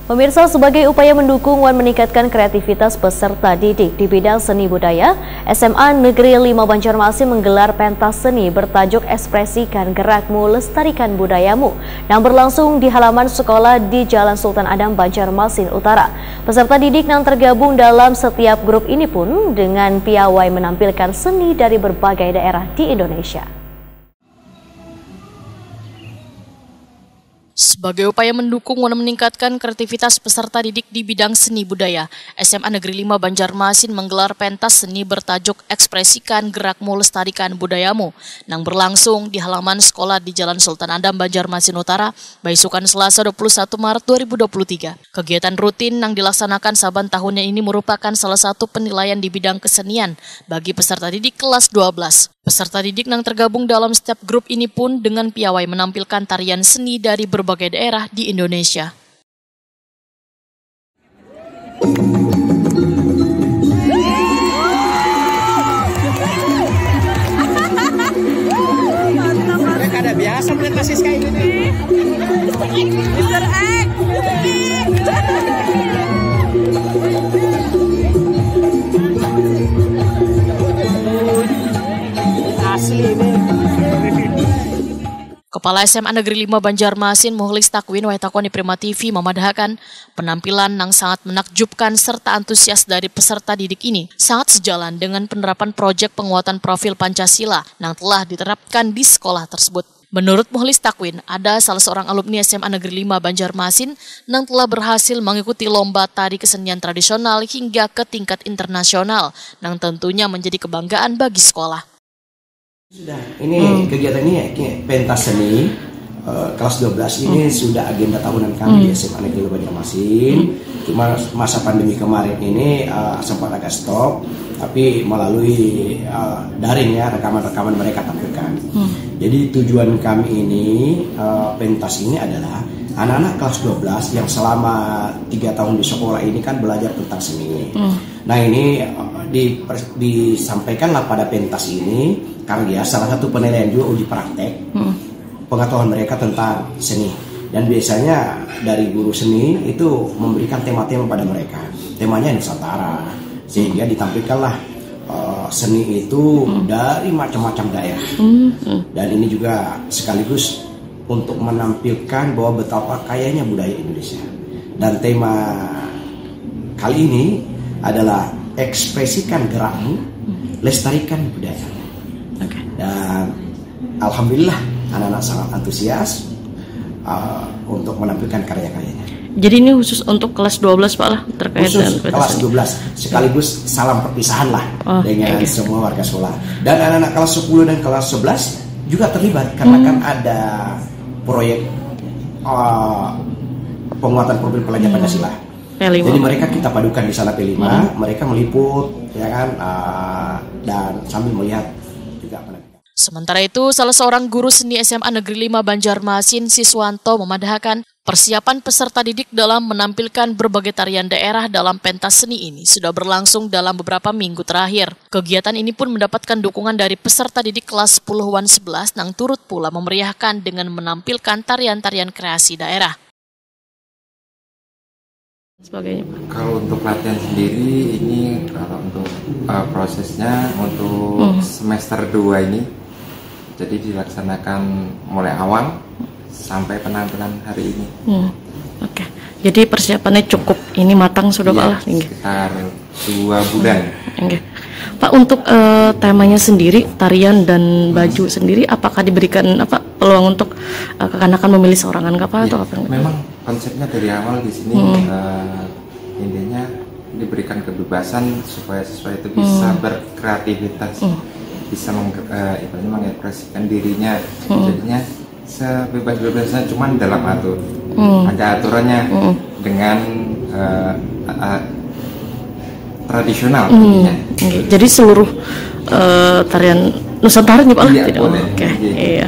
Pemirsa, sebagai upaya mendukung dan meningkatkan kreativitas peserta didik di bidang seni budaya, SMA Negeri 5 Banjarmasin menggelar pentas seni bertajuk Ekspresikan Gerakmu Lestarikan Budayamu yang berlangsung di halaman sekolah di Jalan Sultan Adam, Banjarmasin Utara. Peserta didik yang tergabung dalam setiap grup ini pun dengan piawai menampilkan seni dari berbagai daerah di Indonesia. Sebagai upaya mendukung dan meningkatkan kreativitas peserta didik di bidang seni budaya, SMA Negeri 5 Banjarmasin menggelar pentas seni bertajuk Ekspresikan Gerakmu Lestarikan Budayamu yang berlangsung di halaman sekolah di Jalan Sultan Adam, Banjarmasin Utara, Baisukan Selasa 21 Maret 2023. Kegiatan rutin yang dilaksanakan saban tahunnya ini merupakan salah satu penilaian di bidang kesenian bagi peserta didik kelas 12. Peserta didik yang tergabung dalam setiap grup ini pun dengan piawai menampilkan tarian seni dari berbagai daerah di Indonesia. Mereka ada biasa melihat basis kayak gini. Mr. X. Asli ini. Kepala SMA Negeri 5 Banjarmasin Muhlis Takwin Waitakoni Prima TV memadahkan penampilan yang sangat menakjubkan serta antusias dari peserta didik ini sangat sejalan dengan penerapan proyek penguatan profil Pancasila yang telah diterapkan di sekolah tersebut. Menurut Muhlis Takwin, ada salah seorang alumni SMA Negeri 5 Banjarmasin yang telah berhasil mengikuti lomba tari kesenian tradisional hingga ke tingkat internasional yang tentunya menjadi kebanggaan bagi sekolah. Sudah, ini kegiatannya pentas seni kelas 12 ini sudah agenda tahunan kami di SMA Negeri 5 Banjarmasin. Cuma masa pandemi kemarin ini sempat agak stop, tapi melalui daring ya rekaman-rekaman mereka tampilkan. Jadi tujuan kami ini pentas ini adalah anak-anak kelas 12 yang selama 3 tahun di sekolah ini kan belajar tentang seni. Nah ini disampaikanlah pada pentas ini karya salah satu penilaian juga uji praktek pengetahuan mereka tentang seni. Dan biasanya dari guru seni itu memberikan tema-tema pada mereka. Temanya Nusantara, sehingga ditampilkanlah seni itu dari macam-macam daerah. Dan ini juga sekaligus untuk menampilkan bahwa betapa kayanya budaya Indonesia. Dan tema kali ini adalah ekspresikan gerakmu, lestarikan budaya. Dan alhamdulillah anak-anak sangat antusias untuk menampilkan karya-karyanya. Jadi ini khusus untuk kelas 12 Pak lah terkait khusus dengan kelas 12 sekaligus salam perpisahan lah dengan semua warga sekolah. Dan anak-anak kelas 10 dan kelas 11 juga terlibat karena kan ada proyek penguatan profil pelajar Pancasila. P5. Jadi mereka kita padukan di sana P5, mereka meliput ya kan dan sambil melihat juga penampilan. Sementara itu, salah seorang guru seni SMA Negeri 5 Banjarmasin, Siswanto, memadahkan persiapan peserta didik dalam menampilkan berbagai tarian daerah dalam pentas seni ini sudah berlangsung dalam beberapa minggu terakhir. Kegiatan ini pun mendapatkan dukungan dari peserta didik kelas 10-an 11 yang turut pula memeriahkan dengan menampilkan tarian-tarian kreasi daerah. Sebagainya. Kalau untuk latihan sendiri ini kalau untuk prosesnya untuk semester 2 ini jadi dilaksanakan mulai awal sampai penampilan hari ini. Oke. Jadi persiapannya cukup ini matang sudah Pak lah. Sekitar 2 bulan. Pak, untuk temanya sendiri tarian dan baju sendiri apakah diberikan peluang untuk kekanakan memilih seorang anak atau apa? Memang konsepnya dari awal di sini intinya diberikan kebebasan supaya siswa itu bisa berkreativitas, bisa mengekspresikan dirinya, jadinya sebebas-bebasnya, cuman dalam ada aturannya dengan tradisional. Jadi seluruh tarian Nusantara nih Pak? Iya, boleh. Iya.